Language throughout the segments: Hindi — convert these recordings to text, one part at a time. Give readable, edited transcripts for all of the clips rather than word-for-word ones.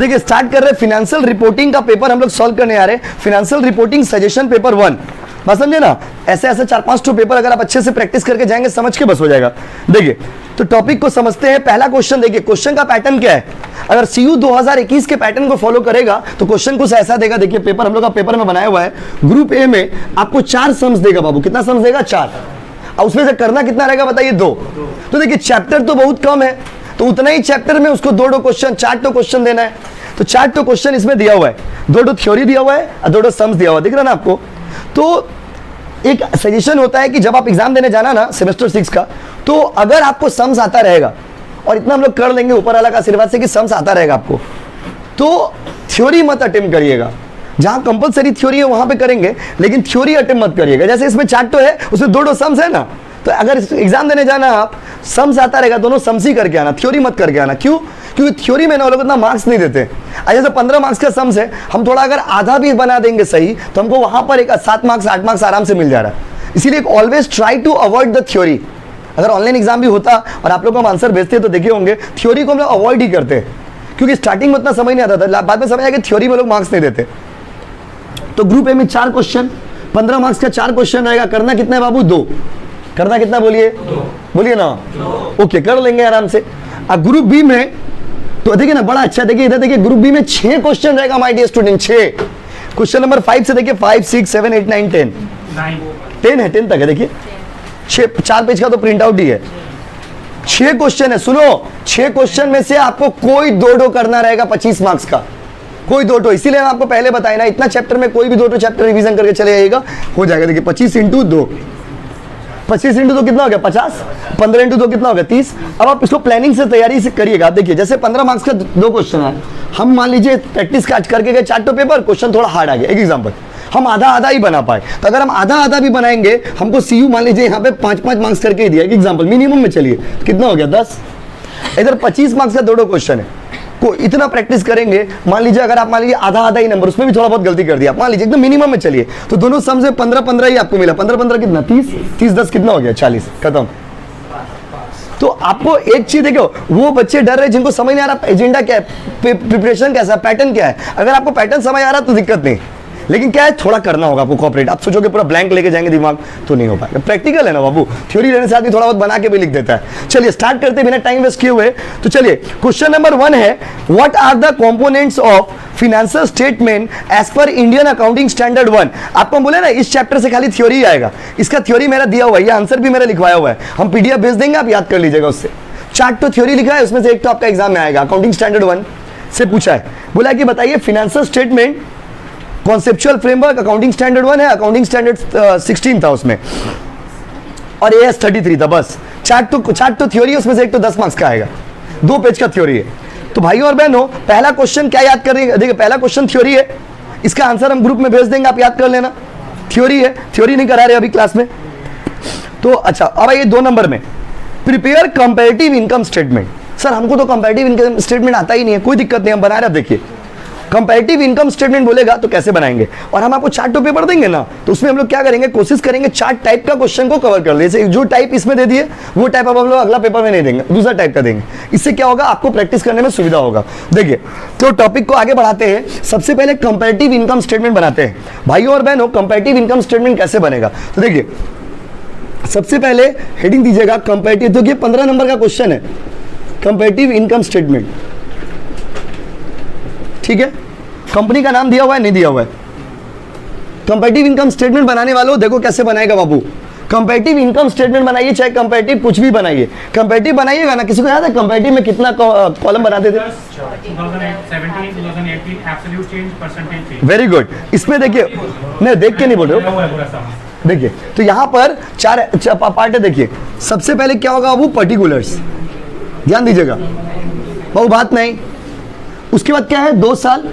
देखिए स्टार्ट कर रहे हैं फाइनेंशियल रिपोर्टिंग का पेपर हम लोग सॉल्व करने आ रहे हैं। फाइनेंशियल रिपोर्टिंग सजेशन पेपर 1, बस समझे ना। ऐसे ऐसे 4-5 तो पेपर अगर आप अच्छे से प्रैक्टिस करके जाएंगे समझ के बस हो जाएगा। देखिए तो टॉपिक को समझते हैं। पहला क्वेश्चन देखिए, क्वेश्चन का पैटर्न क्या है। अगर सीयू 2021 के पैटर्न को फॉलो करेगा तो क्वेश्चन कुछ ऐसा देगा। देखिए पेपर हम लोग का पेपर में बनाया हुआ है। ग्रुप ए में आपको 4 सम्स देगा बाबू। कितना सम्स देगा? 4। और उसमें से करना कितना रहेगा बताइए? 2। तो देखिए चैप्टर तो बहुत कम है, तो उतना ही चैप्टर में उसको 2 क्वेश्चन 4 क्वेश्चन देना है। तो 4 क्वेश्चन इसमें दिया हुआ है, 2 थ्योरी दिया हुआ है और 2 सम्स दिया हुआ है। दिख रहा है ना आपको। तो एक सजेशन होता है कि जब आप एग्जाम देने जाना ना सेमेस्टर 6 का, तो अगर आपको सम्स आता रहेगा, और इतना हम लोग कर लेंगे ऊपर वाला का आशीर्वाद से कि सम्स आता रहेगा आपको, तो थ्योरी मत अटेम्प्ट करिएगा। जहां कंपलसरी थ्योरी है वहां पे करेंगे, लेकिन थ्योरी अटेम्प्ट मत करिएगा। जैसे इसमें 4 तो है, उसमें 2 सम्स है ना, तो अगर एग्जाम देने जाना आप, सम्स आता रहेगा, दोनों सम्स ही करके आना, थ्योरी मत करके आना। क्यों? क्योंकि थ्योरी में ना वो लोग इतना मार्क्स नहीं देते। जैसे 15 मार्क्स का सम्स है, हम थोड़ा अगर आधा भी बना देंगे सही, तो हमको वहां पर एक 7 मार्क्स 8 मार्क्स आराम से मिल जा रहा है। इसीलिए always try to avoid the theory. अगर ऑनलाइन एग्जाम भी होता और आप लोग हम आंसर भेजते तो देखे होंगे, थ्योरी को हम लोग अवॉइड ही करते हैं, क्योंकि स्टार्टिंग में उतना समझ नहीं आता था, बाद में समझ आया कि थ्योरी में लोग मार्क्स नहीं देते। तो ग्रुप ए में 4 क्वेश्चन, 15 मार्क्स का 4 क्वेश्चन रहेगा। करना कितना है बाबू? 2। करना कितना बोलिए? बोलिए ना। ओके, कर लेंगे आराम से। अब ग्रुप बी में तो देखिए ना, बड़ा अच्छा। देखिए इधर देखिए, ग्रुप बी में 6 क्वेश्चन रहेगा my dear student. 6 question number 5 से देखिए 5 6 7 8 9 10 10 है, 10 तक है। देखिए 4 पेज का तो प्रिंट आउट ही है। 6 क्वेश्चन है। सुनो, 6 क्वेश्चन में से आपको कोई 2 करना रहेगा 25 मार्क्स का, कोई 2। इसीलिए हम आपको पहले बताया ना, इतना चैप्टर में कोई भी 2 चैप्टर रिवीजन करके चले जाइएगा, हो जाएगा। देखिए 25 × 2, 25 × 2 कितना हो गया? 50। 15 × 2 कितना हो गया? 30। अब आप इसको प्लानिंग से तैयारी से करिएगा। देखिए जैसे 15 मार्क्स का 2 क्वेश्चन है, हम मान लीजिए प्रैक्टिस करके गए 4 पेपर, क्वेश्चन थोड़ा हार्ड आ गया। एक एग्जाम्पल, हम आधा ही बना पाए, तो अगर हम आधा भी बनाएंगे, हमको सीयू मान लीजिए यहाँ पे 5 मार्क्स करके ही दिया। एक एग्जाम्पल मिनिमम में चलिए, कितना हो गया? 10। इधर 25 मार्क्स का 2 क्वेश्चन है, को इतना प्रैक्टिस करेंगे। मान लीजिए अगर आप मान लीजिए आधा ही नंबर, उसमें भी थोड़ा बहुत गलती कर दिया, मान लीजिए एकदम मिनिमम में चलिए, तो दोनों सम से 15 ही आपको मिला। 15 कितना? 30 10 कितना हो गया? 40। खत्म। तो आपको एक चीज देखो, वो बच्चे डर रहे जिनको समझ नहीं आ रहा एजेंडा क्या है, प्रिपरेशन कैसा, पैटर्न क्या है। अगर आपको पैटर्न समझ आ रहा तो दिक्कत नहीं, लेकिन क्या है, थोड़ा करना होगा आपको कोऑपरेट। आप सोचोगे पूरा ब्लैंक लेके जाएंगे दिमाग, तो नहीं हो पाएगा। प्रैक्टिकल है ना बाबू, थ्योरी लेने से आदमी थोड़ा बहुत बना के भी लिख देता है। चलिए स्टार्ट करते बिना टाइम वेस्ट किए हुए। तो चलिए क्वेश्चन नंबर 1 है, what are the components of financial statement as per Indian accounting standard 1। आपको बोले ना इस चैप्टर से खाली थ्योरी ही आएगा, इसका थ्योरी मेरा दिया हुआ है, ये आंसर भी मेरा लिखवाया हुआ है, हम पीडीएफ भेज देंगे, आप याद कर लीजिएगा उससे। 4 तो थ्योरी लिखा है, उसमें से एक तो आपका एग्जाम में आएगा। अकाउंटिंग स्टैंडर्ड 1 से पूछा है, बोला कि बताइए financial statement conceptual framework accounting standard 1 है, अकाउंटिंग स्टैंडर्ड 16 था उसमें, और एएस 33 था। बस 4 तो थ्योरी है, उसमें से एक तो 10 मार्क्स का आएगा, 2 पेज का थ्योरी है। तो भाइयों और बहनों, पहला क्वेश्चन क्या याद करेंगे? देखिए पहला क्वेश्चन थ्योरी है, इसका आंसर हम ग्रुप में भेज देंगे, आप याद कर लेना। थ्योरी है, थ्योरी नहीं करा रहे अभी क्लास में। तो अच्छा, अब ये 2 नंबर में, prepare comparative income statement. Sir हमको तो कंपैरेटिव इनकम स्टेटमेंट आता ही नहीं है, कोई दिक्कत नहीं, हम बना रहे हैं। देखिए कंपैरेटिव इनकम स्टेटमेंट बोलेगा तो कैसे बनाएंगे, और हम आपको 4 पेपर देंगे ना, तो उसमें हम लोग क्या करेंगे, कोशिश करेंगे 4 टाइप का क्वेश्चन को कवर कर ले। जैसे जो टाइप इसमें दे दिए वो टाइप अब हम लोग अगला पेपर में नहीं देंगे, दूसरा टाइप का देंगे। इससे क्या होगा, आपको प्रैक्टिस करने में सुविधा होगा। देखिए तो टॉपिक को आगे बढ़ाते हैं। सबसे पहले कंपैरेटिव इनकम स्टेटमेंट बनाते हैं। भाइयों और बहनों, कंपैरेटिव इनकम स्टेटमेंट कैसे बनेगा, तो देखिए सबसे पहले हेडिंग दीजिएगा कंपैरेटिव। तो ये 15 नंबर का क्वेश्चन है, कंपैरेटिव इनकम स्टेटमेंट, ठीक है। कंपनी का नाम दिया हुआ है, नहीं दिया हुआ है। कंपैरेटिव इनकम स्टेटमेंट बनाने वालों देखो कैसे बनाएगा बाबू। कंपैरेटिव इनकम स्टेटमेंट बनाइए, चाहे कंपैरेटिव कुछ भी बनाइए, कंपैरेटिव बनाइएगा ना। किसी को याद है कंपैरेटिव में कितना कॉलम बनाते थे? 2017 वेरी गुड। इसमें देखिए, नहीं देख के नहीं बोल रहे हो, देखिए तो यहाँ पर 4 पार्ट है। देखिए सबसे पहले क्या होगा बाबू, पर्टिकुलर्स, ध्यान दीजिएगा बाबू, बात नहीं। उसके बाद क्या है, 2 साल,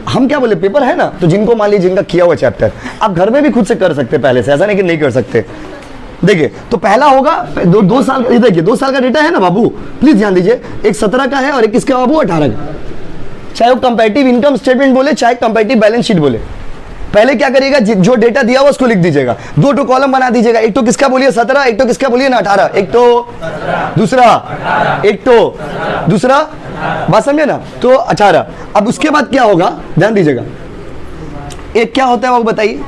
हम क्या बोले, पेपर है ना, तो जिनको मान लीजिए जिनका किया हुआ चैप्टर, आप घर में भी खुद से कर सकते हैं पहले से, ऐसा नहीं कि नहीं कर सकते। देखिए तो पहला होगा 2 साल, ये देखिए 2 साल का डेटा है ना बाबू, प्लीज ध्यान दीजिए। एक 17 का है और एक किसका बाबू, 18 का। चाहे वो कंपैरेटिव इनकम स्टेटमेंट बोले, चाहे कंपैरेटिव बैलेंस शीट बोले, पहले क्या करिएगा, जो डेटा दिया हुआ उसको लिख दीजिएगा, 2 कॉलम बना दीजिएगा। एक तो किसका बोलिए 17, एक तो किसका बोलिए ना 18, एक तो दूसरा, एक तो दूसरा बात समझे ना? तो 18। अब उसके बाद क्या होगा, ध्यान दीजिएगा, एक क्या होता है वो बताइए,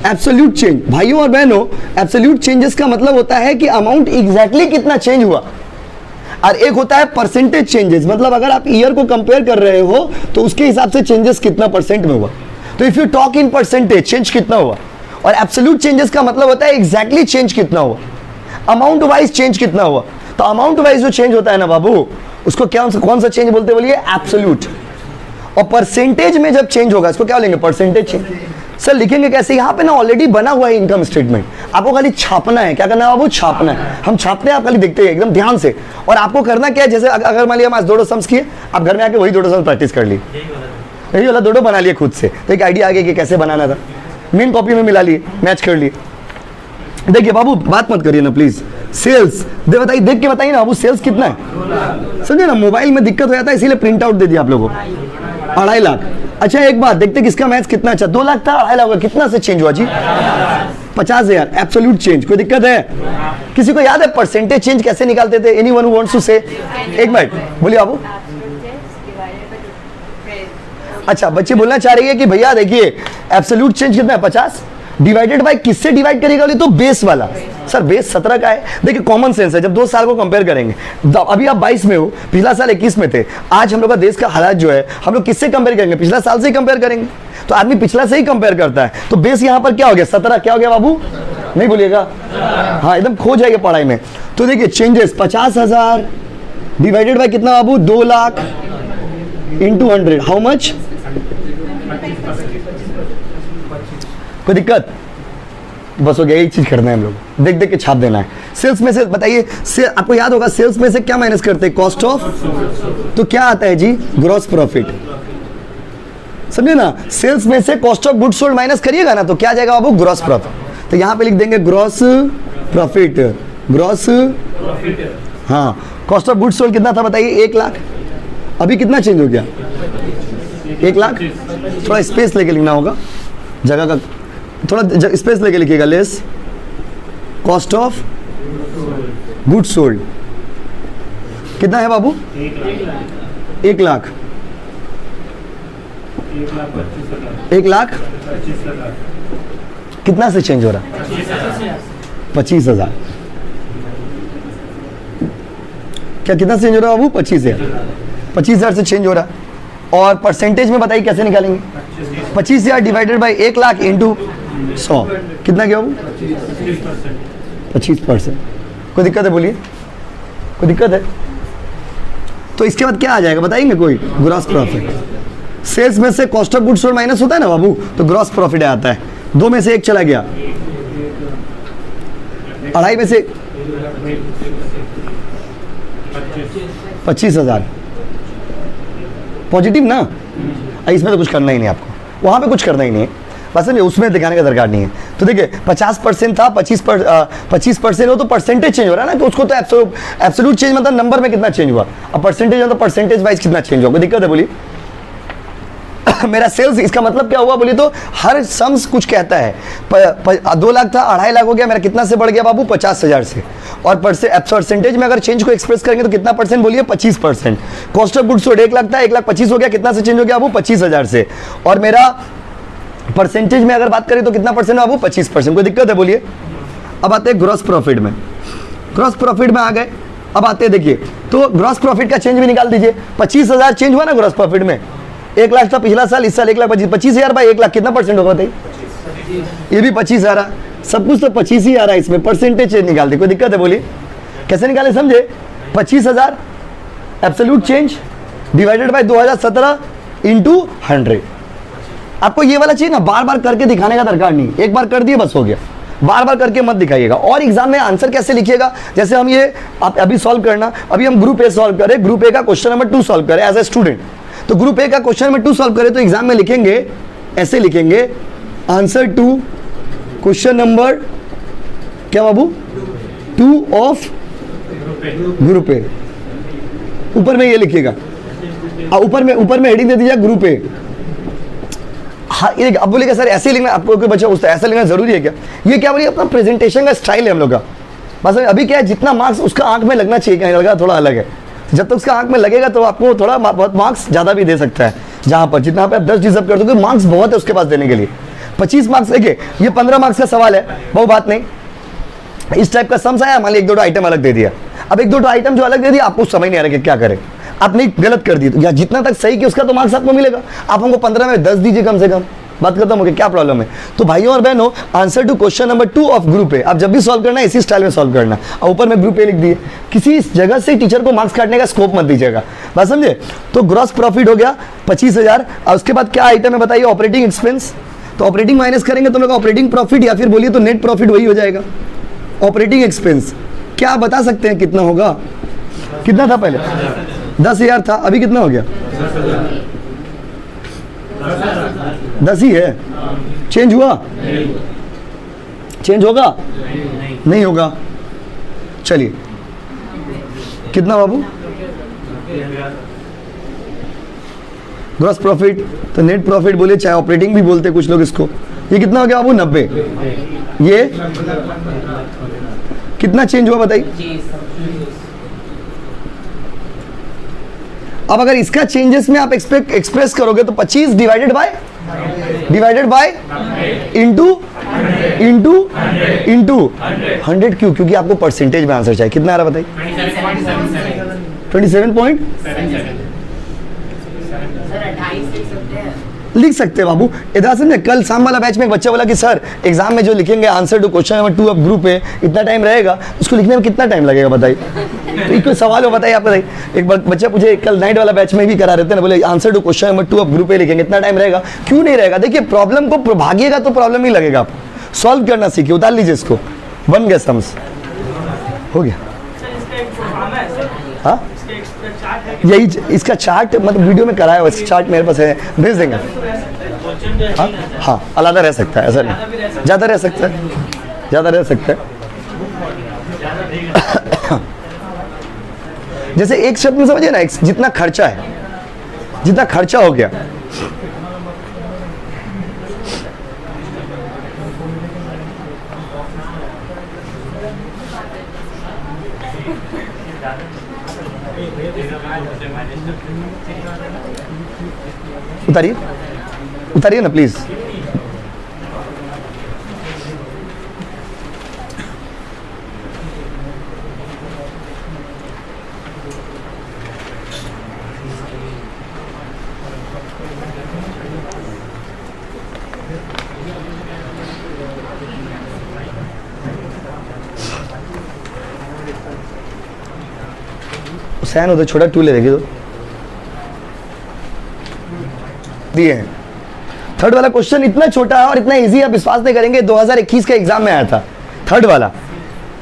एब्सोल्यूट चेंज। भाइयों और बहनों, एब्सोल्यूट चेंजेस का मतलब होता है कि अमाउंट एग्जैक्टली कितना चेंज हुआ, और एक होता है परसेंटेज चेंजेस, मतलब अगर आप ईयर को कंपेयर कर रहे हो तो उसके हिसाब से चेंजेस कितना परसेंट में हुआ। तो if you talk in percentage, change कितना हुआ, और एब्सोल्यूट चेंजेस का मतलब होता है एग्जैक्टली चेंज कितना हुआ, अमाउंट वाइज चेंज कितना हुआ। तो अमाउंट वाइज जो चेंज होता है ना बाबू, उसको क्या, कौन सा चेंज बोलते हैं बोलिए, एब्सोल्यूट। और परसेंटेज में जब चेंज होगा इसको क्या लेंगे, परसेंटेज चेंज। सर लिखेंगे कैसे, यहाँ पे ना ऑलरेडी बना हुआ है इनकम स्टेटमेंट, आपको खाली छापना है। क्या करना है बाबू, छापना है। हम छापते हैं, आप खाली देखते हैं एकदम ध्यान से। और आपको करना क्या है, जैसे अगर मान लिया हम आज दो सम्स किए, आप घर में आके वही दो सम्स प्रैक्टिस कर ली, यही वाला दो बना लिए खुद से, तो एक आइडिया आ गया कि कैसे बनाना था, मेन कॉपी में मिला लिए, मैच कर लिए। देखिए बाबू, बात मत करिए ना प्लीज। सेल्स दे बताइए, देख के बताइए ना बाबू, सेल्स कितना है, समझे ना? मोबाइल में दिक्कत हो जाता है, इसीलिए प्रिंट आउट दे दिया आप लोगों को, 2.5 लाख। अच्छा एक बात देखते, किसका मैथ्स कितना अच्छा, 2 लाख था, 2.5 लाख, कितना से चेंज हुआ जी, 50,000। एब्सोल्यूट चेंज, कोई दिक्कत है? किसी को याद है परसेंटेज चेंज कैसे निकालते थे? एनीवन हु वांट्स टू से, एक मिनट बोलिए बाबू। अच्छा बच्चे बोलना चाह रही है कि भैया देखिए एब्सोल्यूट चेंज कितना है, 50 डिवाइडेड बाय किससे डिवाइड करेगा, तो बेस वाला। सर बेस 17 का है। देखिए कॉमन सेंस है, जब 2 साल को कंपेयर करेंगे, अभी आप 22 में हो, पिछला साल 21 में थे, आज हम लोग का देश का हालात जो है, हम लोग किससे कंपेयर करेंगे, पिछला साल से ही कंपेयर करेंगे। तो आदमी पिछला से ही कंपेयर करता है, तो बेस यहाँ पर क्या हो गया, 17। क्या हो गया बाबू, नहीं बोलिएगा, हाँ एकदम खो जाएगा पढ़ाई में। तो देखिए चेंजेस 50,000 डिवाइडेड बाय कितना बाबू, 2 लाख इंटू 100, हाउ मच, कोई दिक्कत? बस हो गया, एक चीज करना है हम लोग, देख देख के छाप देना है। सेल्स में से बताइए, आपको याद होगा सेल्स में से क्या माइनस करते हैं, कॉस्ट ऑफ, तो क्या आता है जी, ग्रॉस प्रॉफिट। समझे ना? सेल्स में से cost of goods sold minus करिएगा ना, तो क्या आ जाएगा बाबू, ग्रॉस प्रॉफिट। तो यहां पे लिख देंगे ग्रॉस प्रॉफिट, ग्रॉस, हाँ। कॉस्ट ऑफ गुड्स सोल्ड कितना था बताइए, 1 लाख। अभी कितना चेंज हो गया, 1 लाख। थोड़ा स्पेस लेके लिखना होगा, जगह का थोड़ा स्पेस लेके लिखिएगा, less cost of good sold कितना है बाबू, 1 लाख। 1,25,000 कितना से चेंज हो रहा, 25,000। क्या कितना से चेंज हो रहा है बाबू, 25,000 से चेंज हो रहा है। और परसेंटेज में बताइए कैसे निकालेंगे, 25,000 डिवाइडेड बाई 1 लाख इंटू 100 कितना गया बाबू, 25%। कोई दिक्कत है बोलिए, कोई दिक्कत है? तो इसके बाद क्या आ जाएगा बताएंगे कोई, ग्रॉस प्रॉफिट। सेल्स में से cost of goods sold minus होता है ना बाबू, तो ग्रॉस प्रॉफिट आता है। 2 में से 1 चला गया, 2.5 में से 25,000 पॉजिटिव ना। इसमें तो कुछ करना ही नहीं आपको, वहां पे कुछ करना ही नहीं है, बस उसमें दिखाने का दरकार नहीं है। तो देखिए 50% था, 25% हो तो परसेंटेज चेंज हो रहा है ना, तो उसको तो एब्सोल्यूट चेंज मतलब नंबर में कितना चेंज हुआ, अब परसेंटेज मतलब परसेंटेज वाइज कितना चेंज होगा। दिक्कत है बोलिए? मेरा सेल्स, इसका मतलब क्या हुआ बोलिए तो, हर सम्स कुछ कहता है। 2 लाख था, 2.5 लाख हो गया, मेरा कितना से बढ़ गया बाबू, 50,000 से। और परसेंटेज में अगर चेंज को एक्सप्रेस करेंगे तो कितना परसेंट बोलिए, 25%। Cost of goods sold 1 lakh था, 1,25,000 हो गया, कितना से चेंज हो गया बाबू, 25,000 से। और मेरा परसेंटेज में अगर बात करें तो कितना परसेंट बाबू, 25%। कोई दिक्कत है बोलिए? अब आते हैं ग्रॉस प्रॉफिट में। ग्रॉस प्रॉफिट में आ गए, अब आते हैं देखिए, तो ग्रॉस प्रॉफिट का चेंज भी निकाल दीजिए। 25,000 चेंज हुआ ना ग्रॉस प्रॉफिट में, 1 लाख था पिछला साल, इस साल 1,25,000 बाई 1 लाख कितना परसेंट होगा बताइए? ये भी 25 आ रहा, सब कुछ तो 25 ही आ रहा है, इसमें परसेंटेज चेंज निकाल दी। कोई दिक्कत है बोलिए? कैसे निकाले समझे? 25,000 absolute change divided by 2017 into 100। आपको ये वाला चाहिए ना, बार बार करके दिखाने का दरकार नहीं, एक बार कर दिए बस हो गया, बार बार करके मत दिखाइएगा। और एग्जाम में आंसर कैसे लिखिएगा, जैसे हम ये आप अभी सॉल्व करना, अभी हम ग्रुप ए सॉल्व करें, ग्रुप ए का क्वेश्चन नंबर 2 सॉल्व करें एज ए स्टूडेंट, तो ग्रुप ए का क्वेश्चन नंबर 2 सॉल्व करें तो एग्जाम में लिखेंगे ऐसे, लिखेंगे आंसर टू क्वेश्चन नंबर क्या बाबू, 2 ऑफ ग्रुप ए। ऊपर में ये लिखिएगा, ऊपर में हेडिंग दे दीजिए ग्रुप ए। हाँ ये अब बोलिएगा सर ऐसे लिखना, आपको कोई बच्चा पूछता है ऐसा लिखना जरूरी है क्या? ये क्या बोलिए, अपना प्रेजेंटेशन का स्टाइल है हम लोग का, बस अभी क्या है, जितना मार्क्स उसका आंख में लगना चाहिए, कहीं लगा थोड़ा अलग है, जब तक उसका आंख में लगेगा तो आपको थोड़ा बहुत मार्क्स ज़्यादा भी दे सकता है। जहाँ पर जितना पे आप 10 डिजर्व कर दोगे, मार्क्स बहुत है उसके पास देने के लिए। 25 मार्क्स देखिए, ये 15 मार्क्स का सवाल है, वो बात नहीं। इस टाइप का सम्स आया, मान ली 1-2 आइटम अलग दे दिया। अब 1-2 आइटम जो अलग दे दिया, आपको समझ नहीं आ रहा कि क्या करें, आपने गलत कर दी, तो या जितना तक सही कि उसका तो मार्क्स आपको मिलेगा। आप हमको 15 में 10 दीजिए कम से कम, बात खत्म हो गई, क्या प्रॉब्लम है। तो भाइयों और बहनों, answer to question number 2 of group A, आप जब भी सॉल्व करना है इसी स्टाइल में सॉल्व करना। और ऊपर में ग्रुप ए लिख दिए, किसी जगह से टीचर को मार्क्स काटने का स्कोप मत दीजिएगा, बात समझे। तो ग्रॉस प्रॉफिट हो गया 25,000। और उसके बाद क्या आइटम है बताइए, ऑपरेटिंग एक्सपेंस। तो ऑपरेटिंग माइनस करेंगे तो हम लोग ऑपरेटिंग प्रॉफिट, या फिर बोलिए तो नेट प्रॉफिट वही हो जाएगा। ऑपरेटिंग एक्सपेंस क्या बता सकते हैं कितना होगा? कितना था पहले? 10,000 था, अभी कितना हो गया? 10 ही है। चेंज हुआ? चेंज होगा? नहीं होगा। चलिए, कितना बाबू? ग्रॉस प्रॉफिट, तो नेट प्रॉफिट बोले चाहे ऑपरेटिंग भी बोलते कुछ लोग इसको। ये कितना हो गया बाबू? 90। ये कितना चेंज हुआ बताइए? अब अगर इसका चेंजेस में आप एक्सप्रेस करोगे तो 25 डिवाइडेड बाय इंटू 100 क्यों? क्योंकि आपको परसेंटेज में आंसर चाहिए। कितना आ रहा बताइए? 27 लिख सकते हैं बाबू। इधर से कल शाम वाला बैच में एक बच्चा बोला कि सर एग्जाम में जो लिखेंगे answer to question number 2 of group है, इतना टाइम रहेगा, उसको लिखने में कितना टाइम लगेगा बताइए? तो कोई सवाल हो बताइए आप बताइए। एक बच्चा पूछे, कल नाइट वाला बैच में भी करा रहे थे ना, बोले answer to question number 2 of group है लिखेंगे, इतना टाइम रहेगा? क्यों नहीं रहेगा? देखिए प्रॉब्लम को भागिएगा तो प्रॉब्लम ही लगेगा। आप सॉल्व करना सीखिए, उतार लीजिए इसको, बन गया सम्स, हो गया। हाँ यही इसका चार्ट मतलब वीडियो में कराया हुआ, चार्ट मेरे पास है, भेज देंगे। हाँ हाँ, अलग रह सकता है, ऐसा नहीं, ज़्यादा रह सकता है, ज़्यादा रह सकता है। जैसे एक शब्द में समझिए ना, जितना खर्चा है, जितना खर्चा हो गया, उतारिए उतारिए ना प्लीज। सैन होता छोटा टूल ले देखिए, तो दिए हैं। थर्ड वाला क्वेश्चन इतना छोटा है और इतना इजी, आप विश्वास नहीं करेंगे, 2021 के एग्जाम में आया था थर्ड वाला।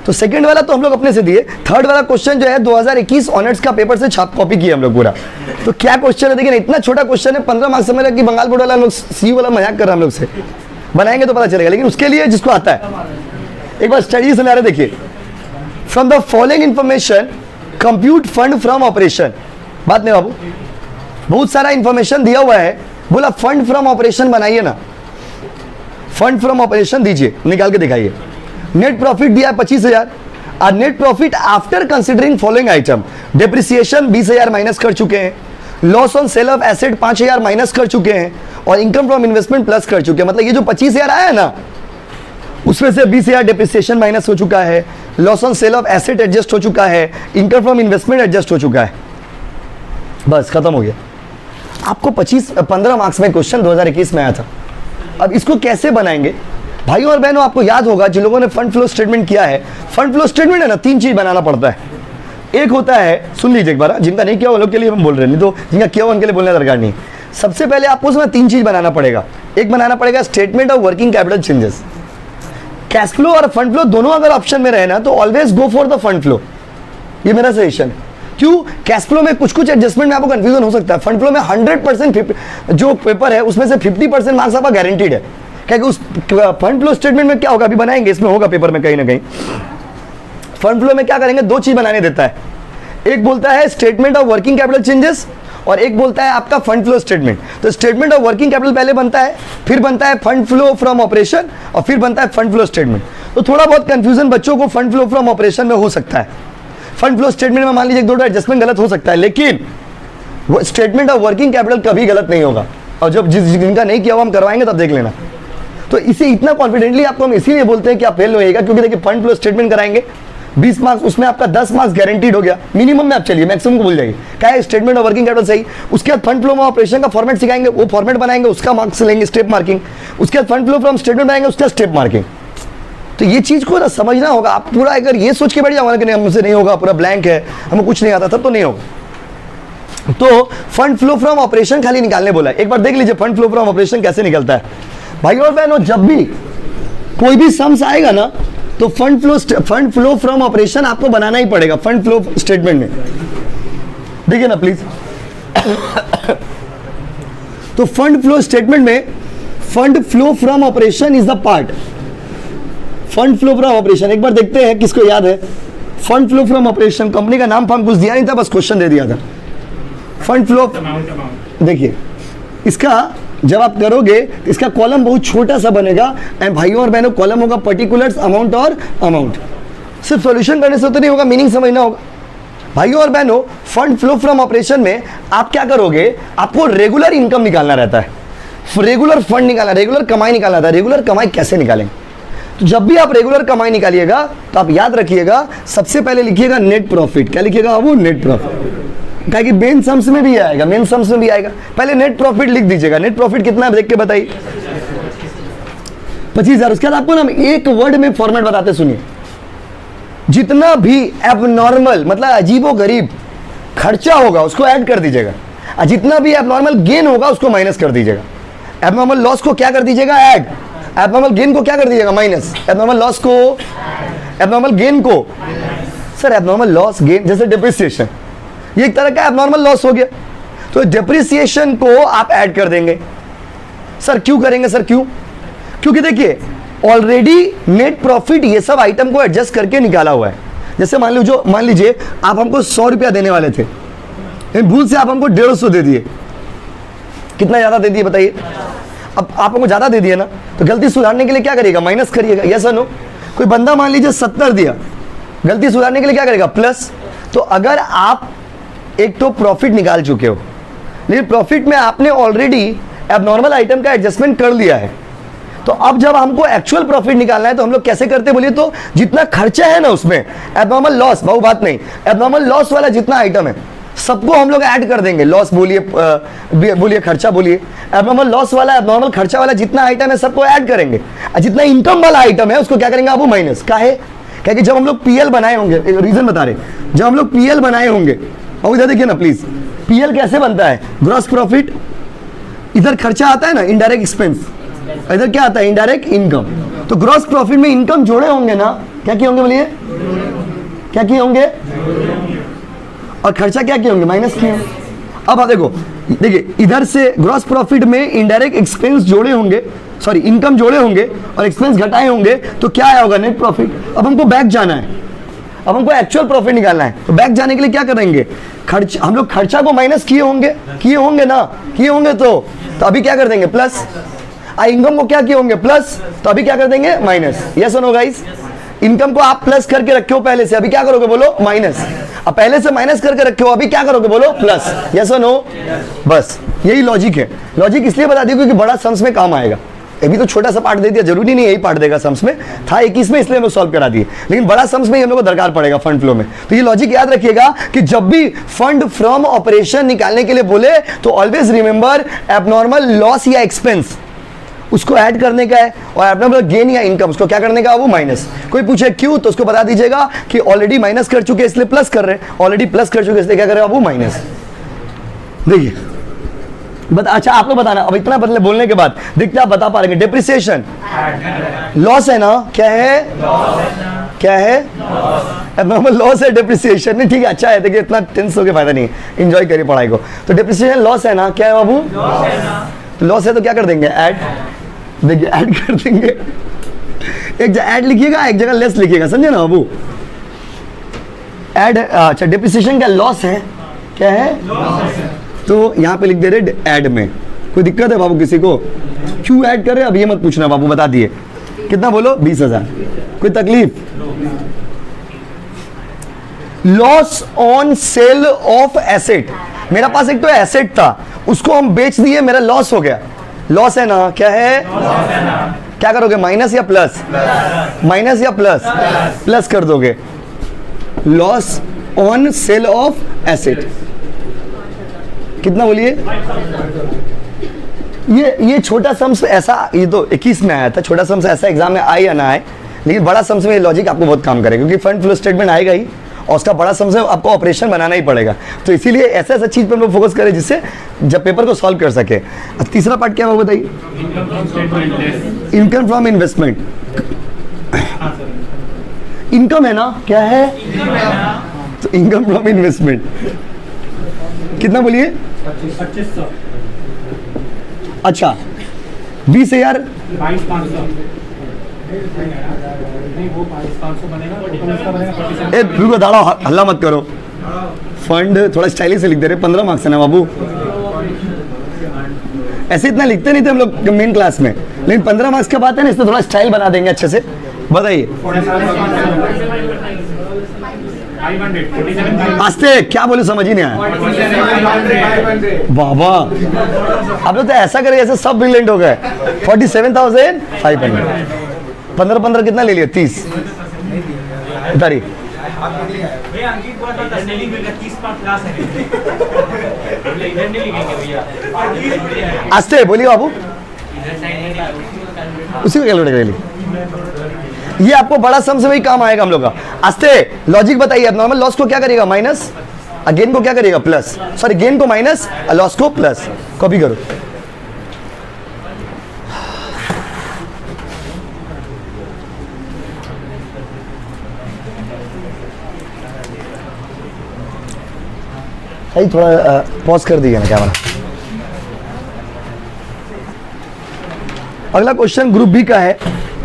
तो सेकंड वाला तो हम लोग अपने से दिए, थर्ड वाला क्वेश्चन जो है 2021 ऑनर्स का पेपर से छाप कॉपी किया हम लोग पूरा। तो क्या क्वेश्चन है देखिए ना, इतना छोटा क्वेश्चन है, 15 मार्क्स समझ रहा कि बंगाल बोर्ड वाला हम लोग सी वाला मजाक कर रहा है हम लोग से, बनाएंगे तो पता चलेगा। लेकिन उसके लिए जिसको आता है एक बार स्टडी समझा रहे, देखिए from the following information compute fund from operation. बात नहीं बाबू, बहुत सारा इंफॉर्मेशन दिया हुआ है, बोला फंड फ्रॉम ऑपरेशन बनाइए ना, फंड फ्रॉम ऑपरेशन दीजिए, निकाल के दिखाइए। नेट प्रॉफिट दिया है 25,000 और net profit after considering following item, depreciation 20,000 minus कर चुके हैं, loss on sale of asset 5,000 minus कर चुके हैं और इनकम फ्रॉम इन्वेस्टमेंट प्लस कर चुके हैं। मतलब ये जो 25,000 आया है ना, उसमें से 20,000 डेप्रिसिएशन माइनस हो चुका है, loss on sale of asset adjust हो चुका है, इनकम फ्रॉम इन्वेस्टमेंट एडजस्ट हो चुका है, बस खत्म हो गया। आपको 15 मार्क्स में क्वेश्चन 2021 में आया था। अब इसको कैसे बनाएंगे भाइयों और बहनों? आपको याद होगा जिन लोगों ने फंड फ्लो स्टेटमेंट किया है, फंड फ्लो स्टेटमेंट है ना, 3 चीज बनाना पड़ता है। एक होता है, सुन लीजिए एक बार, जिनका नहीं किया वो लोग के लिए हम बोल रहे हैं, नहीं तो जिनका किया उनके लिए बोलने दरकार नहीं। सबसे पहले आपको उसमें 3 चीज बनाना पड़ेगा। एक बनाना पड़ेगा statement of working capital changes. Cash flow और फंड फ्लो दोनों अगर ऑप्शन में रहे ना तो always go for the fund flow, ये मेरा सजेशन है। क्यों? कैश फ्लो में कुछ एडजस्टमेंट में आपको कंफ्यूजन हो सकता है, फंड फ्लो में 100% जो पेपर है उसमें से 50% मार्क्स आपका गारंटीड है। क्योंकि उस फंड फ्लो स्टेटमेंट में क्या होगा, अभी बनाएंगे, इसमें होगा पेपर में कहीं ना कहीं। फंड फ्लो में क्या करेंगे, 2 चीज बनाने देता है, एक बोलता है statement of working capital changes और एक बोलता है आपका फंड फ्लो स्टेटमेंट। तो स्टेटमेंट ऑफ वर्किंग कैपिटल पहले बनता है, फिर बनता है फंड फ्लो फ्रॉम ऑपरेशन और फिर बनता है फंड फ्लो स्टेटमेंट। तो थोड़ा बहुत कंफ्यूजन बच्चों को फंड फ्लो फ्रॉम ऑपरेशन में हो सकता है, फंड फ्लो स्टेटमेंट में मान लीजिए 1-2 एडजस्टमेंट गलत हो सकता है, लेकिन वो स्टेटमेंट ऑफ वर्किंग कैपिटल कभी गलत नहीं होगा। और जब जिनका नहीं किया हुआ हम करवाएंगे तब देख लेना। तो इसे इतना कॉन्फिडेंटली आपको हम इसीलिए बोलते हैं कि आप फेल होइएगा, क्योंकि देखिए फंड फ्लो स्टेटमेंट कराएंगे 20 मार्क्स, उसमें आपका 10 मार्क्स गारंटीड हो गया मिनिमम में। आप चलिए मैक्सिमम को भूल जाइए, क्या है स्टेटमेंट ऑफ वर्किंग कैपिटल सही। उसके बाद फंड फ्लो ऑपरेशन का फॉर्मेट सिखाएंगे, वो फॉर्मेट बनाएंगे, उसका मार्क्स लेंगे स्टेप मार्किंग। उसके बाद फंड फ्लो फ्रॉम स्टेटमेंट बनाएंगे, उसका स्टेप मार्किंग। तो ये चीज को ना समझना होगा। आप पूरा अगर ये सोच के बैठ जाओगे कि नहीं हमसे नहीं होगा, पूरा ब्लैंक है, हमें कुछ नहीं आता, तब तो नहीं होगा। तो फंड फ्लो फ्रॉम ऑपरेशन खाली निकालने बोला है। एक बार देख लीजिए फंड फ्लो फ्रॉम ऑपरेशन कैसे निकलता है। भाई और बहनों, जब भी कोई भी सम्स आएगा ना, तो फंड फ्लो फ्रॉम ऑपरेशन आपको बनाना ही पड़ेगा फंड फ्लो स्टेटमेंट में। देखिए ना प्लीज, तो फंड फ्लो स्टेटमेंट में fund flow from operation is the part. Fund flow from operation एक बार देखते हैं किसको याद है। Fund flow from operation, company का नाम फार्म कुछ दिया नहीं था, बस क्वेश्चन दे दिया था। फंड फ्लो, देखिए इसका जब आप करोगे तो इसका कॉलम बहुत छोटा सा बनेगा। एंड भाइयों और बहनों, कॉलम होगा पर्टिकुलर्स, अमाउंट और अमाउंट। सिर्फ सॉल्यूशन करने से तो नहीं होगा, मीनिंग समझना होगा। भाइयों और बहनों, फंड फ्लो फ्रॉम ऑपरेशन में आप क्या करोगे, आपको रेगुलर इनकम निकालना रहता है, रेगुलर फंड निकालना, रेगुलर कमाई निकालना था। रेगुलर कमाई कैसे निकालेंगे? तो जब भी आप रेगुलर कमाई निकालिएगा तो आप याद रखिएगा, सबसे पहले लिखिएगा नेट प्रॉफिट। क्या लिखिएगा वो? Net profit. क्या कि मेन सम्स में भी आएगा, मेन सम्स में भी आएगा। पहले नेट प्रॉफिट लिख दीजिएगा। नेट प्रॉफिट कितना है देख के बताइए, 25,000। उसके बाद आपको ना एक वर्ड में फॉर्मेट बताते सुनिए। जितना भी एबनॉर्मल मतलब अजीबोगरीब खर्चा होगा उसको ऐड कर दीजिएगा, और जितना भी एबनॉर्मल गेन होगा उसको माइनस कर दीजिएगा। एबनॉर्मल लॉस को क्या कर दीजिएगा? ऐड। एबनॉर्मल गेन को क्या कर दीजिएगा? माइनस। एबनॉर्मल लॉस को, एबनॉर्मल गेन को, सर एबनॉर्मल लॉस गेन जैसे डिप्रिसिएशन, ये एक तरह का एबनॉर्मल लॉस हो गया, तो डिप्रिसिएशन को आप ऐड कर देंगे। सर क्यों करेंगे? सर क्यों? क्योंकि देखिए ऑलरेडी नेट प्रॉफिट ये सब आइटम को एडजस्ट करके निकाला हुआ है। जैसे मान लीजिए आप हमको 100 रुपया देने वाले थे, भूल से आप हमको 150 दे दिए। कितना ज्यादा दे दिए बताइए? अब आप हमको ज्यादा दे दिए ना, तो गलती सुधारने के लिए क्या करिएगा? माइनस करिएगा। यस और नो? कोई बंदा मान लीजिए 70 दिया, गलती सुधारने के लिए क्या करेगा? प्लस। तो अगर आप एक तो प्रॉफिट निकाल चुके हो, लेकिन प्रॉफिट में आपने ऑलरेडी एबनॉर्मल आइटम का एडजस्टमेंट कर लिया है, तो अब जब हमको एक्चुअल प्रॉफिट निकालना है तो हम लोग कैसे करते बोलिए? तो जितना खर्चा है ना उसमें एबनॉर्मल लॉस, बहु बात नहीं, एबनॉर्मल लॉस वाला जितना आइटम है सबको हम लोग ऐड कर देंगे। लॉस बोलिए खर्चा बोलिए, एबनॉर्मल लॉस वाला, एबनॉर्मल खर्चा वाला जितना आइटम है सबको ऐड करेंगे, और जितना इनकम वाला आइटम है उसको क्या करेंगे आप? वो माइनस। का है? क्या कि जब हम लोग पीएल बनाए होंगे, रीजन बता रहे, जब हम लोग पीएल बनाए होंगे, और इधर देखिए ना प्लीज, पीएल कैसे बनता है? ग्रॉस प्रॉफिट, इधर खर्चा आता है ना इनडायरेक्ट एक्सपेंस, इधर क्या आता है? Indirect income. तो ग्रॉस प्रॉफिट में इनकम जोड़े होंगे ना, क्या किए होंगे बोलिए? क्या किए होंगे? और खर्चा क्या किए होंगे? माइनस किए। अब आप देखिए इधर से ग्रॉस प्रॉफिट में इनडायरेक्ट एक्सपेंस जोड़े होंगे, सॉरी इनकम जोड़े होंगे और एक्सपेंस घटाए होंगे, तो क्या आया होगा? Net profit. अब हमको बैक जाना है, अब हमको एक्चुअल प्रॉफिट निकालना है, तो बैक जाने के लिए क्या करेंगे? हम लोग खर्चा को माइनस किए होंगे ना, किए होंगे तो अभी क्या कर देंगे? प्लस। इनकम को क्या किए होंगे? प्लस, तो अभी क्या कर देंगे? माइनस। यस और नो गाइस? इनकम को आप प्लस करके रखे हो पहले से, अभी क्या करोगे? बोलो माइनस। अब पहले से माइनस करके रखे हो, अभी क्या करोगे? बोलो प्लस। यस और नो? बस यही लॉजिक है। लॉजिक इसलिए बता दिया क्योंकि बड़ा सम्स में काम आएगा। अभी तो छोटा सा पार्ट दे दिया, जरूरी नहीं यही पार्ट देगा सम्स में, था 21 में, इसलिए हम लोग सॉल्व करा दिए, लेकिन बड़ा सम्स में हम लोग को दरकार पड़ेगा फंड फ्लो में। तो ये लॉजिक याद रखिएगा कि जब भी फंड फ्रॉम ऑपरेशन निकालने के लिए बोले तो ऑलवेज रिमेंबर एबनॉर्मल लॉस या एक्सपेंस उसको ऐड करने का है, और एबनॉर्मल गेन या इनकम उसको क्या करने का? वो माइनस। कोई पूछे क्यों, तो उसको बता दीजिएगा कि ऑलरेडी माइनस कर चुके इसलिए प्लस कर रहे हैं, ऑलरेडी प्लस कर चुके इसलिए क्या कर रहे हैं? वो माइनस। देखिए अच्छा आप लोग बताना, अब इतना बदले बोलने के बाद देखते आप बता पा रहे हैं। डिप्रिसिएशन लॉस है ना? क्या है? क्या है? एबनॉर्मल लॉस है, डिप्रिसिएशन नहीं। ठीक है, अच्छा है। देखिए इतना टेंस होकर फायदा नहीं है, एंजॉय करिए पढ़ाई को। तो डिप्रिसिएशन लॉस है ना? क्या है बाबू? तो लॉस है तो क्या कर देंगे? ऐड। देखिए ऐड कर देंगे, एक जगह ऐड लिखिएगा, एक जगह लेस लिखिएगा, समझे ना बाबू? ऐड। अच्छा डिप्रिसिएशन क्या लॉस है? क्या है? तो यहाँ पे लिख दे रहे ऐड में। कोई दिक्कत है बाबू किसी को? क्यों ऐड कर रहे? अब ये मत पूछना बाबू, बता दिए। कितना बोलो? 20,000। कोई तकलीफ? Loss on sale of asset, मेरा पास एक तो एसेट था, उसको हम बेच दिए, मेरा लॉस हो गया। लॉस है ना, क्या है, क्या करोगे, माइनस या प्लस, माइनस या प्लस, प्लस कर दोगे। Loss on sale of asset कितना बोलिए, ये छोटा सम्स ऐसा, ये तो 21 में आया था, छोटा सम्स ऐसा एग्जाम में आए या ना आए, लेकिन बड़ा सम्स में लॉजिक आपको बहुत काम करेगा, क्योंकि फंड फ्लो स्टेटमेंट आएगा ही और उसका बड़ा सम्स में आपको ऑपरेशन बनाना ही पड़ेगा। तो इसीलिए ऐसा ऐसा चीज पर हम लोग फोकस करें जिससे जब पेपर को सॉल्व कर सके। तीसरा पार्ट क्या होगा बताइए, इनकम फ्रॉम इन्वेस्टमेंट। इनकम है ना, क्या है, तो इनकम फ्रॉम इन्वेस्टमेंट कितना बोलिए, 2500। अच्छा 20,000, 22,500 नहीं, वो 22,500 बनेगा, तो उसका बनेगा 47। ए बिल्कुल दाड़ा हल्ला मत करो, फंड थोड़ा स्टाइलिश से लिख दे रहे, 15 मार्क्स है ना बाबू, ऐसे इतना लिखते नहीं थे हम लोग मेन क्लास में, लेकिन 15 मार्क्स की बात है ना, इसमें थोड़ा स्टाइल बना देंगे अच्छे से। बताइए 500 आस्ते क्या बोले, समझ ही नहीं आया बाबा। अब लोग तो ऐसा करे जैसे सब ब्रिलियंट हो गए। 47,500, 15 कितना ले लिया, 30 तारीख। आस्ते बोलिए बाबू, उसी को कैलकुलेट कर ली, ये आपको बड़ा सम से वही काम आएगा हम लोग का। आस्ते लॉजिक बताइए, अब नॉर्मल लॉस को क्या करेगा, माइनस, गेन को क्या करेगा, प्लस, सॉरी गेन को माइनस, लॉस को प्लस। कॉपी करो, थोड़ा पॉज कर दीजिए ना कैमरा। अगला क्वेश्चन ग्रुप बी का है।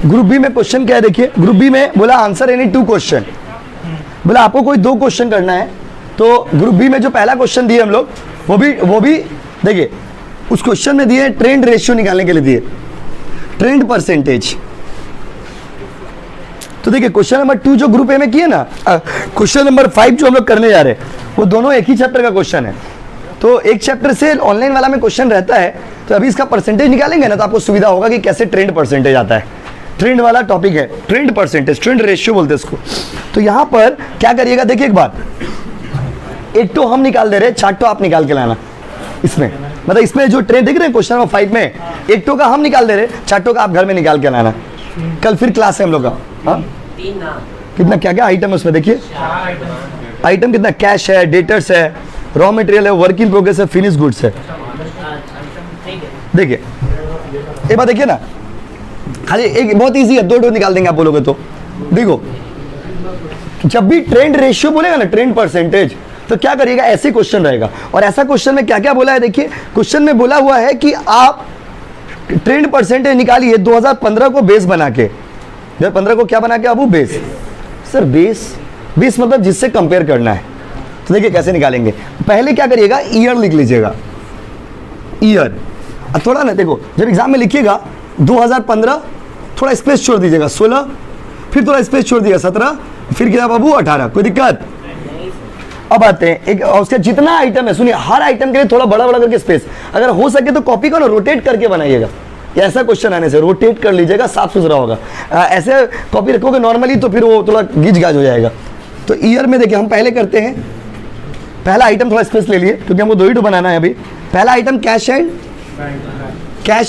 ग्रुप बी में क्वेश्चन क्या है देखिए, ग्रुप बी में बोला आंसर एनी 2 क्वेश्चन, बोला आपको कोई 2 क्वेश्चन करना है। तो ग्रुप बी में जो पहला क्वेश्चन दिए हम लोग, वो भी देखिए, उस क्वेश्चन में दिए ट्रेंड रेशियो निकालने के लिए दिए, ट्रेंड परसेंटेज। तो देखिए क्वेश्चन नंबर 2 जो ग्रुप ए में किए ना, क्वेश्चन नंबर 5 जो हम लोग करने जा रहे हैं, वो दोनों एक ही चैप्टर का क्वेश्चन है। तो एक चैप्टर से ऑनलाइन वाला में क्वेश्चन रहता है, तो अभी इसका परसेंटेज निकालेंगे ना, तो आपको सुविधा होगा कि कैसे ट्रेंड परसेंटेज आता है। ट्रेंड वाला टॉपिक है, ट्रेंड परसेंटेज, ट्रेंड रेशियो बोलते हैं इसको। तो यहां पर क्या करिएगा, देखिए एक बात, एक तो हम निकाल दे रहे हैं, चार्ट तो आप निकाल के लाना इसमें, मतलब इसमें जो ट्रेंड देख रहे हैं क्वेश्चन नंबर 5 में, एक तो का हम निकाल दे रहे हैं, चार्टों का आप घर में निकाल के लाना। कल फिर क्लास है हम लोग का, हाँ कितना क्या क्या आइटम है उसमें देखिए, आइटम कितना, कैश है, डेटर्स है, रॉ मटेरियल है, वर्क इन प्रोग्रेस है, फिनिश गुड्स है। देखिए एक बात देखिए ना, खाली एक बहुत इजी है, 2 निकाल देंगे आप बोलोगे तो। देखो जब भी ट्रेंड रेशियो बोलेगा ना, ट्रेंड परसेंटेज, तो क्या करिएगा, ऐसे क्वेश्चन रहेगा। और ऐसा क्वेश्चन में क्या क्या बोला है देखिए, क्वेश्चन में बोला हुआ है कि आप ट्रेंड परसेंटेज निकालिए 2015 को बेस बना के। 2015 को क्या बना के आप, बेस। सर बेस मतलब जिससे कंपेयर करना है। तो देखिए कैसे निकालेंगे, पहले क्या करिएगा, ईयर लिख लीजिएगा, ईयर। अब थोड़ा ना देखो, जब एग्जाम में लिखिएगा 2015, थोड़ा स्पेस छोड़ दीजिएगा, 16, फिर थोड़ा स्पेस छोड़ दिया 17, फिर क्या बाबू 18, कोई दिक्कत। अब आते हैं एक, उसके जितना आइटम है, सुनिए हर आइटम के लिए थोड़ा बड़ा बड़ा करके स्पेस, अगर हो सके तो कॉपी को ना रोटेट करके बनाइएगा। ऐसा क्वेश्चन आने से रोटेट कर लीजिएगा, साफ सुथरा होगा। ऐसे कॉपी रखोगे नॉर्मली तो फिर वो थोड़ा गिज गाज हो जाएगा। तो ईयर में देखिए हम पहले करते हैं, पहला आइटम थोड़ा स्पेस ले लिए क्योंकि हमको 2 ही तो बनाना है अभी। पहला आइटम कैश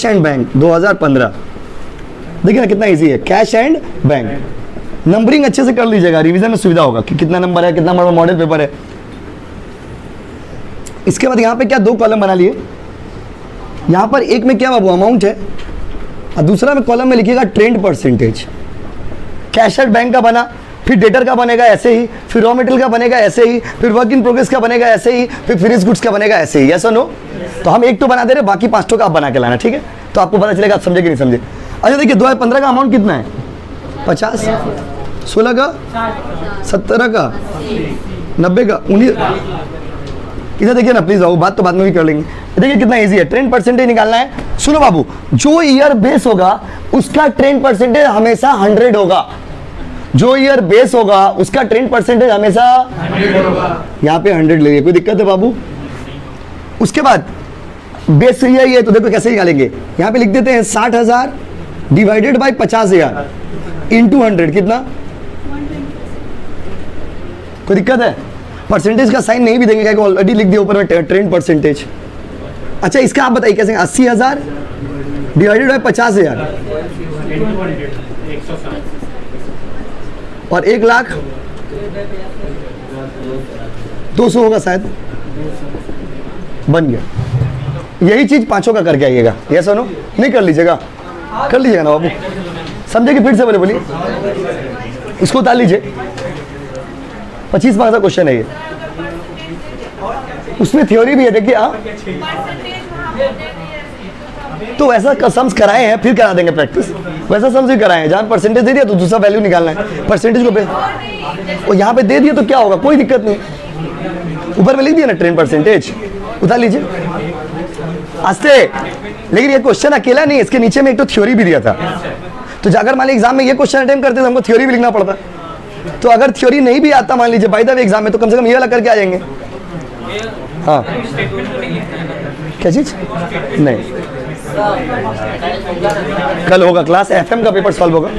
एंड बैंक 2015, देखिए ना कितना इजी है, कैश एंड बैंक। नंबरिंग अच्छे से कर लीजिएगा, रिवीजन में सुविधा होगा कि कितना नंबर है, कितना बड़ा मॉडल पेपर है। इसके बाद यहाँ पे क्या 2 कॉलम बना लिए, यहाँ पर एक में क्या बाबू अमाउंट है, और दूसरा में कॉलम में लिखिएगा trend percentage. Cash and bank का बना, फिर डेटर का बनेगा ऐसे ही, फिर रॉ मटेरियल का बनेगा ऐसे ही, फिर वर्क इन प्रोग्रेस का बनेगा ऐसे ही, फिर फिनिश गुड्स का बनेगा ऐसे ही। यस और नो? तो हम एक तो बना दे रहे, बाकी 5 का आप बना के लाना, ठीक है? तो आपको पता चलेगा आप समझे कि नहीं समझे। अच्छा देखिए 2015 का अमाउंट कितना है, 50, 16 का, 17 का, 90 का, 19। इधर देखिए ना प्लीज, बात तो बाद में भी कर लेंगे। देखिए कितना इजी है, ट्रेंड परसेंटेज निकालना है। सुनो बाबू, जो ईयर बेस होगा उसका ट्रेंड परसेंटेज हमेशा 100 होगा। जो ईयर बेस होगा उसका ट्रेंड परसेंटेज हमेशा यहाँ पे 100 लेंगे। कोई दिक्कत है बाबू? उसके बाद बेस ईयर ये तो देखो कैसे निकालेंगे, यहाँ पे लिख देते हैं 60,000 डिवाइडेड बाई 50,000 इंटू 100 कितना? कोई दिक्कत है? परसेंटेज का साइन नहीं भी देंगे क्या, ऑलरेडी लिख दिया ऊपर में ट्रेंड परसेंटेज। अच्छा इसका आप बताइए कैसे? 80,000 डिवाइडेड बाई 50,000 और 1,00,000 200 होगा शायद, बन गया। यही चीज पांचों का करके आइएगा। ये सुनो नहीं कर लीजिएगा, कर लीजिएगा ना बाबू, समझे कि फिर से बोले बोलिए, इसको उतार लीजिए। 25 मार्क्स का क्वेश्चन है ये, उसमें थ्योरी भी है देखिए। तो वैसा सम्स कराए हैं, फिर करा देंगे प्रैक्टिस। वैसा सम्स भी कराए हैं, जहाँ परसेंटेज दे दिया तो दूसरा वैल्यू निकालना है, परसेंटेज को और यहाँ पे दे दिया तो क्या होगा, कोई दिक्कत नहीं। ऊपर में लिख दिया ना ट्रेंड परसेंटेज, उतार लीजिए आस्ते। लेकिन ये क्वेश्चन अकेला नहीं, इसके नीचे में एक तो थ्योरी भी दिया था। तो जाकर मान लीजिए एग्जाम में ये क्वेश्चन अटेम्प्ट करते तो हमको थ्योरी भी लिखना पड़ता। तो अगर थ्योरी नहीं भी आता मान लीजिए बाय द वे एग्जाम में, तो कम से कम ये वाला करके आ जाएंगे। हाँ क्या चीज? नहीं, कल होगा क्लास, एफएम का पेपर सॉल्व होगा।